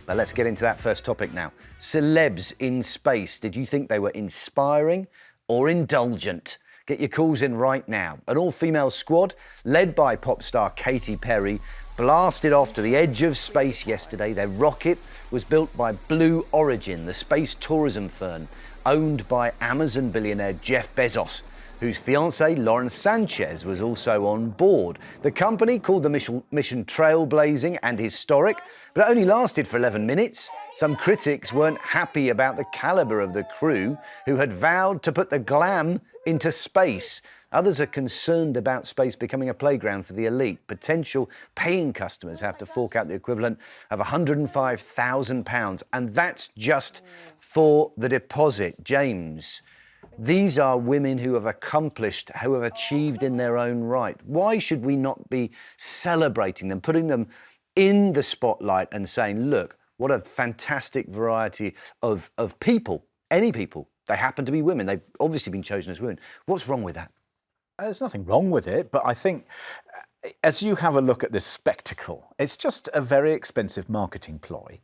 Now let's get into that first topic now. Celebs in space. Did you think they were inspiring or indulgent? Get your calls in right now. An all-female squad, led by pop star Katy Perry, blasted off to the edge of space yesterday. Their rocket was built by Blue-Origin, the space tourism firm owned by Amazon billionaire Jeff Bezos, whose fiancée, Lauren Sanchez, was also on board. The company called the mission trailblazing and historic, but it only lasted for 11 minutes. Some critics weren't happy about the calibre of the crew, who had vowed to put the glam into space. Others are concerned about space becoming a playground for the elite. Potential paying customers have to fork out the equivalent of £105,000, and that's just for the deposit. James, these are women who have accomplished, who have achieved in their own right. Why should we not be celebrating them, putting them in the spotlight and saying, look, what a fantastic variety of people, any people. They happen to be women. They've obviously been chosen as women. What's wrong with that? There's nothing wrong with it, but I think as you have a look at this spectacle, it's just a very expensive marketing ploy.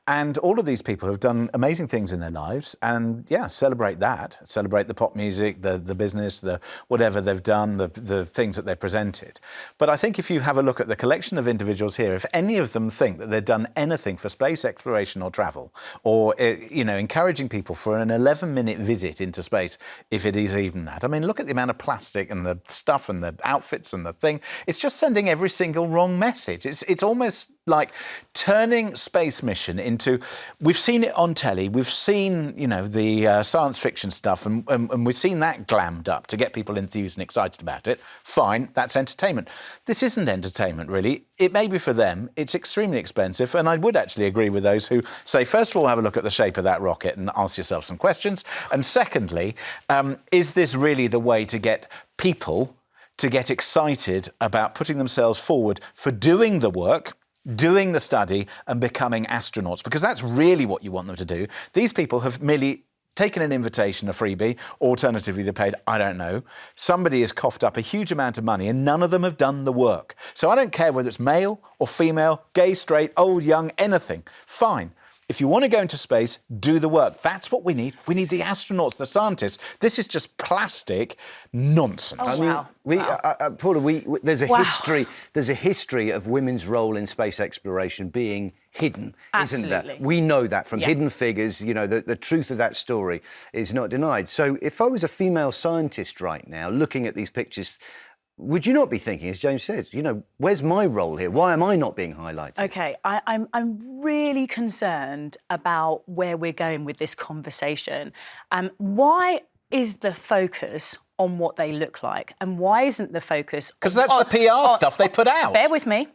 And all of these people have done amazing things in their lives. And yeah, celebrate that. Celebrate the pop music, the business, the whatever they've done, the things that they've presented. But I think if you have a look at the collection of individuals here, if any of them think that they've done anything for space exploration or travel, or, encouraging people for an 11-minute visit into space, if it is even that. I mean, look at the amount of plastic and the stuff and the outfits and the thing. It's just sending every single wrong message. It's almost like turning space mission into, we've seen it on telly, we've seen, the science fiction stuff, and we've seen that glammed up to get people enthused and excited about it. Fine, that's entertainment. This isn't entertainment, really. It may be for them, it's extremely expensive, and I would actually agree with those who say, first of all, have a look at the shape of that rocket and ask yourself some questions, and secondly, is this really the way to get people to get excited about putting themselves forward for doing the work, doing the study and becoming astronauts? Because that's really what you want them to do. These people have merely taken an invitation, a freebie, or alternatively they paid, I don't know. Somebody has coughed up a huge amount of money and none of them have done the work. So I don't care whether it's male or female, gay, straight, old, young, anything. Fine. If you want to go into space, do the work. That's what we need. We need the astronauts, the scientists. This is just plastic nonsense. Oh, wow. Paula, there's a history. There's a history of women's role in space exploration being hidden, isn't there? We know that from Hidden Figures. The truth of that story is not denied. So, if I was a female scientist right now, looking at these pictures, would you not be thinking, as James says, where's my role here? Why am I not being highlighted? OK, I'm really concerned about where we're going with this conversation. Why is the focus on what they look like? And why isn't the focus... Because that's the PR stuff they put out. Bear with me.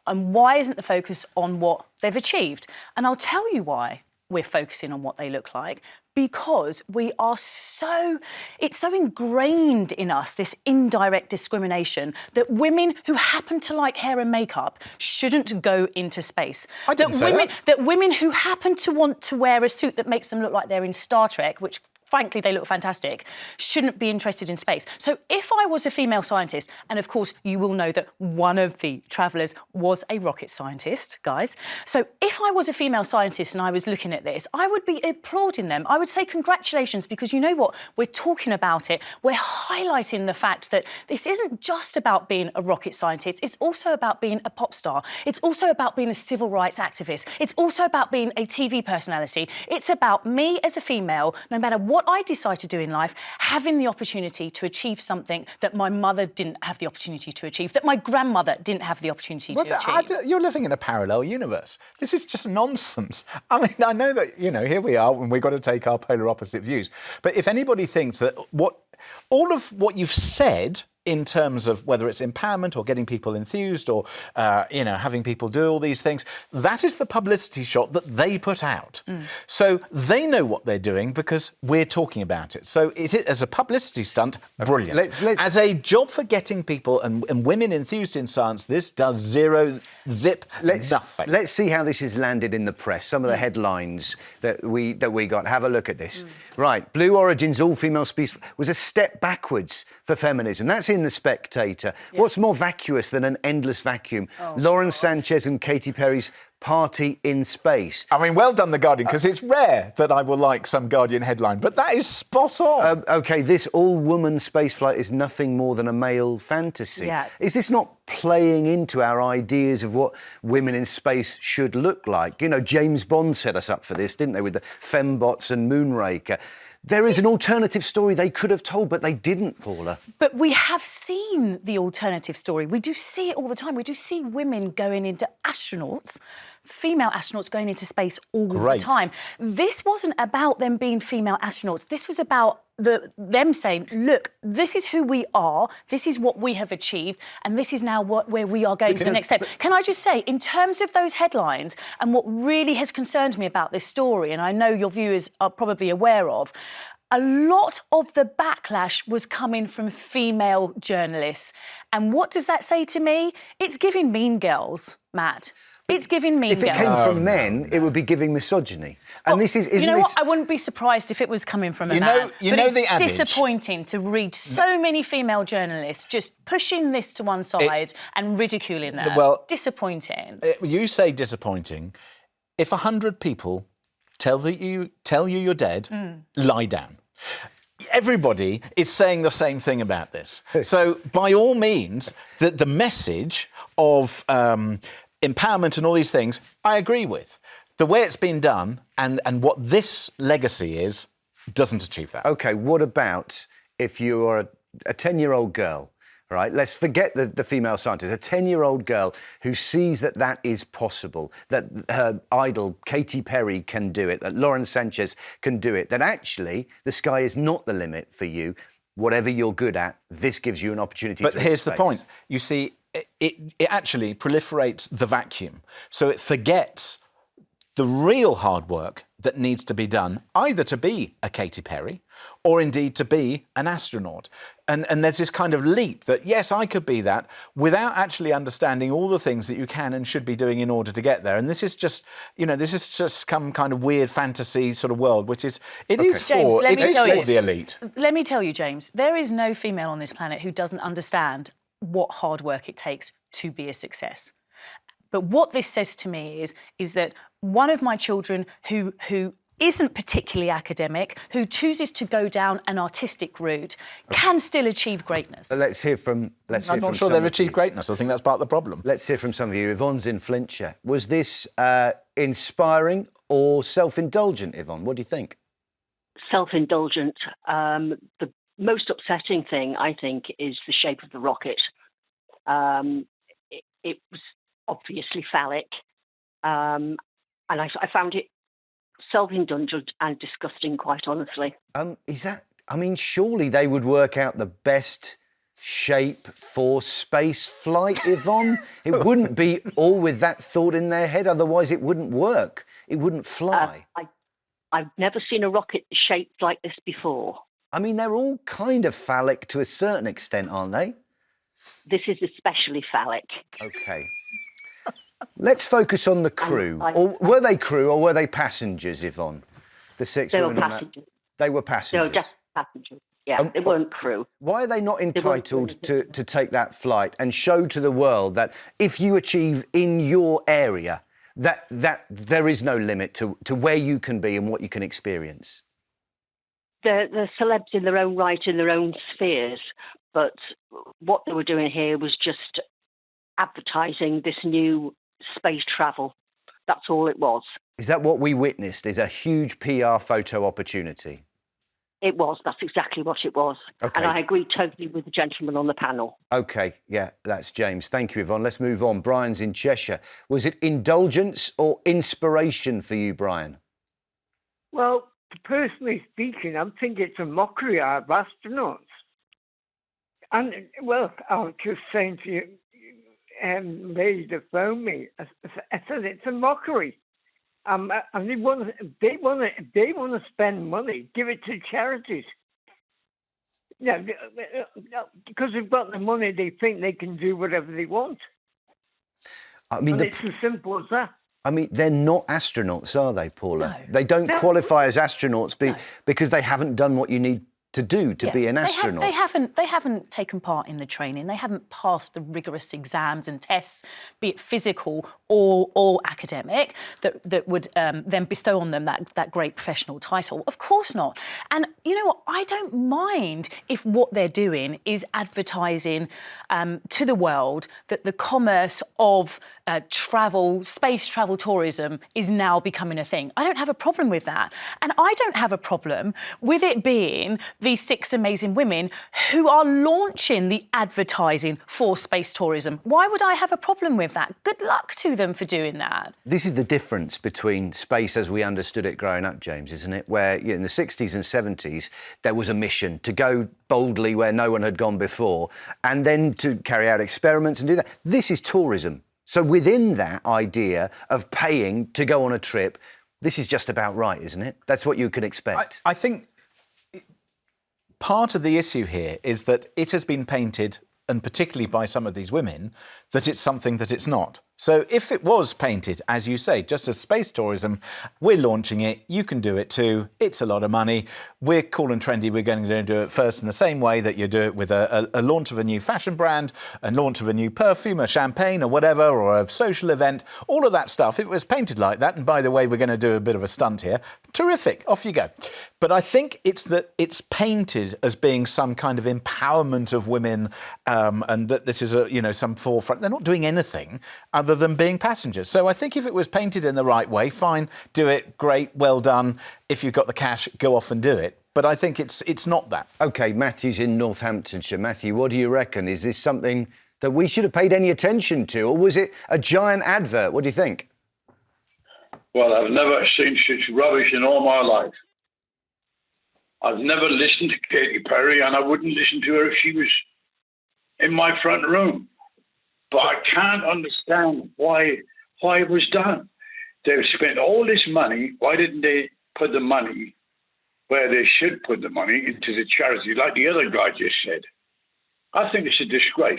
And why isn't the focus on what they've achieved? And I'll tell you why we're focusing on what they look like. Because it's so ingrained in us, this indirect discrimination, that women who happen to like hair and makeup shouldn't go into space. I didn't say that. That women who happen to want to wear a suit that makes them look like they're in Star Trek, which frankly, they look fantastic, shouldn't be interested in space. So if I was a female scientist, and of course you will know that one of the travellers was a rocket scientist, guys. So if I was a female scientist and I was looking at this, I would be applauding them. I would say congratulations, because you know what? We're talking about it. We're highlighting the fact that this isn't just about being a rocket scientist. It's also about being a pop star. It's also about being a civil rights activist. It's also about being a TV personality. It's about me as a female, no matter what I decide to do in life, having the opportunity to achieve something that my mother didn't have the opportunity to achieve, that my grandmother didn't have the opportunity to achieve. You're living in a parallel universe. This is just nonsense. I mean, I know that, here we are and we've got to take our polar opposite views. But if anybody thinks that all of what you've said in terms of whether it's empowerment or getting people enthused or, having people do all these things, that is the publicity shot that they put out. So they know what they're doing because we're talking about it. So it is, as a publicity stunt, brilliant. As a job for getting people and women enthused in science, this does zero zip nothing. Let's see how this is landed in the press. Some of the headlines that we got. Have a look at this. Right, Blue Origin's all-female space was a step backwards for feminism. That's in The Spectator. What's more vacuous than an endless vacuum? Lauren Sanchez and Katy Perry's Party in Space. I mean, well done, The Guardian, because it's rare that I will like some Guardian headline, but that is spot on. OK, this all-woman spaceflight is nothing more than a male fantasy. Yeah. Is this not playing into our ideas of what women in space should look like? You know, James Bond set us up for this, didn't they, with the fembots and Moonraker? There is an alternative story they could have told, but they didn't, Paula. But we have seen the alternative story. We do see it all the time. We do see women going into astronauts, female astronauts going into space all the time. This wasn't about them being female astronauts. This was about them saying, look, this is who we are, this is what we have achieved, and this is now where we are going to the next step. Can I just say, in terms of those headlines, and what really has concerned me about this story, and I know your viewers are probably aware of, a lot of the backlash was coming from female journalists. And what does that say to me? It's giving Mean Girls, Matt. It's giving Mean Girls. If it came from men, it would be giving misogyny. And this is, you know what? I wouldn't be surprised if it was coming from a man. You know it's the adage. Disappointing to read so many female journalists just pushing this to one side and ridiculing them. Well, disappointing. You say disappointing. If 100 people tell you you're dead, lie down. Everybody is saying the same thing about this. So, by all means, the message of empowerment and all these things, I agree with. The way it's been done and what this legacy is doesn't achieve that. OK, what about if you are a 10-year-old girl, right? Let's forget the female scientist. A 10-year-old girl who sees that is possible, that her idol, Katy Perry, can do it, that Lauren Sanchez can do it, that actually the sky is not the limit for you. Whatever you're good at, this gives you an opportunity to But here's the point. You see, it actually proliferates the vacuum. So it forgets the real hard work that needs to be done, either to be a Katy Perry or indeed to be an astronaut. And there's this kind of leap that, yes, I could be that, without actually understanding all the things that you can and should be doing in order to get there. And this is just, this is just some kind of weird fantasy sort of world, which is, it is for the elite. Let me tell you, James, there is no female on this planet who doesn't understand what hard work it takes to be a success. But what this says to me is that one of my children who isn't particularly academic, who chooses to go down an artistic route, can still achieve greatness. Let's hear from. I'm not sure they've achieved greatness. I think that's part of the problem. Let's hear from some of you. Yvonne's in Flintshire. Was this inspiring or self-indulgent, Yvonne? What do you think? Self-indulgent. The most upsetting thing, I think, is the shape of the rocket. It was obviously phallic, and I found it self-indulgent and disgusting, quite honestly. Is that? I mean, surely they would work out the best shape for space flight, Yvonne. It wouldn't be all with that thought in their head, otherwise it wouldn't work. It wouldn't fly. I've never seen a rocket shaped like this before. I mean, they're all kind of phallic to a certain extent, aren't they? This is especially phallic. OK. Let's focus on the crew. Or were they crew or were they passengers, Yvonne? The six women. They were passengers. They were passengers. They were just passengers. Yeah, they weren't crew. Why are they not entitled to take that flight and show to the world that if you achieve in your area, that there is no limit to where you can be and what you can experience? They're celebs in their own right, in their own spheres. But what they were doing here was just advertising this new space travel. That's all it was. Is that what we witnessed? Is a huge PR photo opportunity? It was. That's exactly what it was. Okay. And I agree totally with the gentleman on the panel. OK, yeah, that's James. Thank you, Yvonne. Let's move on. Brian's in Cheshire. Was it indulgence or inspiration for you, Brian? Well, personally speaking, I think it's a mockery of astronauts. And, well, I was just saying to you, lady that phoned me, I said it's a mockery. And they want to spend money, give it to charities. Yeah, because they've got the money, they think they can do whatever they want. I mean, it's as simple as that. I mean, they're not astronauts, are they, Paula? No. They don't qualify as astronauts because they haven't done what you need to do to be an Yes, astronaut. They haven't taken part in the training. They haven't passed the rigorous exams and tests, be it physical or academic, that would then bestow on them that great professional title. Of course not. And you know what? I don't mind if what they're doing is advertising to the world that the commerce of space travel tourism is now becoming a thing. I don't have a problem with that. And I don't have a problem with it being these 6 amazing women who are launching the advertising for space tourism. Why would I have a problem with that? Good luck to them for doing that. This is the difference between space as we understood it growing up, James, isn't it? Where in the 60s and 70s, there was a mission to go boldly where no one had gone before, and then to carry out experiments and do that. This is tourism. So within that idea of paying to go on a trip, this is just about right, isn't it? That's what you can expect. I think part of the issue here is that it has been painted, and particularly by some of these women, that it's something that it's not. So if it was painted, as you say, just as space tourism, we're launching it, you can do it too, it's a lot of money, we're cool and trendy, we're going to do it first in the same way that you do it with a launch of a new fashion brand, a launch of a new perfume, a champagne or whatever, or a social event, all of that stuff. If it was painted like that, and by the way, we're going to do a bit of a stunt here, terrific, off you go. But I think it's that it's painted as being some kind of empowerment of women, and that this is some forefront. They're not doing anything other than being passengers. So I think if it was painted in the right way, fine, do it, great, well done. If you've got the cash, go off and do it. But I think it's not that. OK, Matthew's in Northamptonshire. Matthew, what do you reckon? Is this something that we should have paid any attention to, or was it a giant advert? What do you think? Well, I've never seen such rubbish in all my life. I've never listened to Katy Perry, and I wouldn't listen to her if she was in my front room. But I can't understand why it was done. They've spent all this money. Why didn't they put the money where they should put the money, into the charity, like the other guy just said? I think it's a disgrace.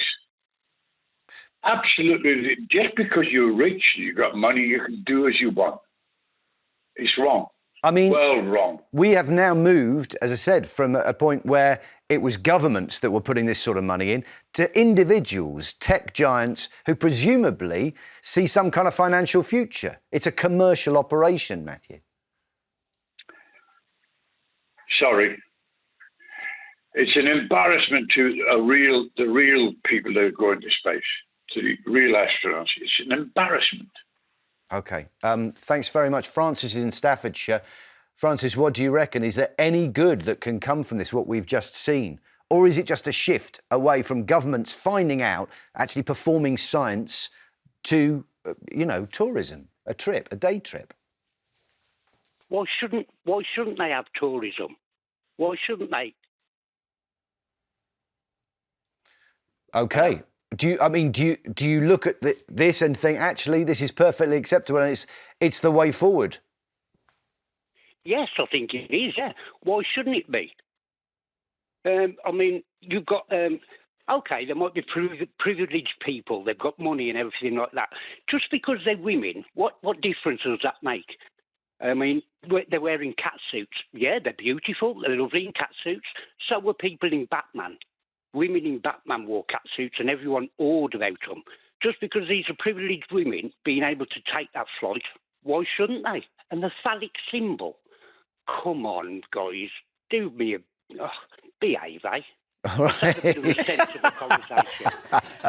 Absolutely. Just because you're rich and you've got money, you can do as you want. It's wrong. I mean, well, wrong. We have now moved, as I said, from a point where it was governments that were putting this sort of money in to individuals, tech giants, who presumably see some kind of financial future. It's a commercial operation, Matthew. Sorry. It's an embarrassment to the real people that go into space, to the real astronauts. It's an embarrassment. OK. Thanks very much. Francis is in Staffordshire. Francis, what do you reckon? Is there any good that can come from this, what we've just seen? Or is it just a shift away from governments finding out, actually performing science to, tourism, a trip, a day trip? Why shouldn't they have tourism? Why shouldn't they? OK. Do you look at this and think, actually, this is perfectly acceptable and it's the way forward? Yes, I think it is, yeah. Why shouldn't it be? You've got, OK, there might be privileged people, they've got money and everything like that. Just because they're women, what difference does that make? I mean, they're wearing cat suits. Yeah, they're beautiful, they're lovely in cat suits. So were people in Batman. Women in Batman wore cat suits and everyone awed about them. Just because these are privileged women being able to take that flight, why shouldn't they? And the phallic symbol, come on, guys, do me behave, eh? All right. Do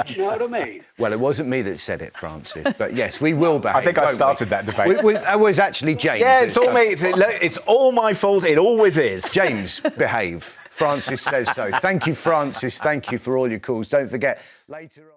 you know what I mean? Well, it wasn't me that said it, Francis, but yes, we will behave. I think I started that debate. That was actually James. Yeah, it's all me. It's all my fault. It always is. James, behave. Francis says so. Thank you, Francis. Thank you for all your calls. Don't forget, later on...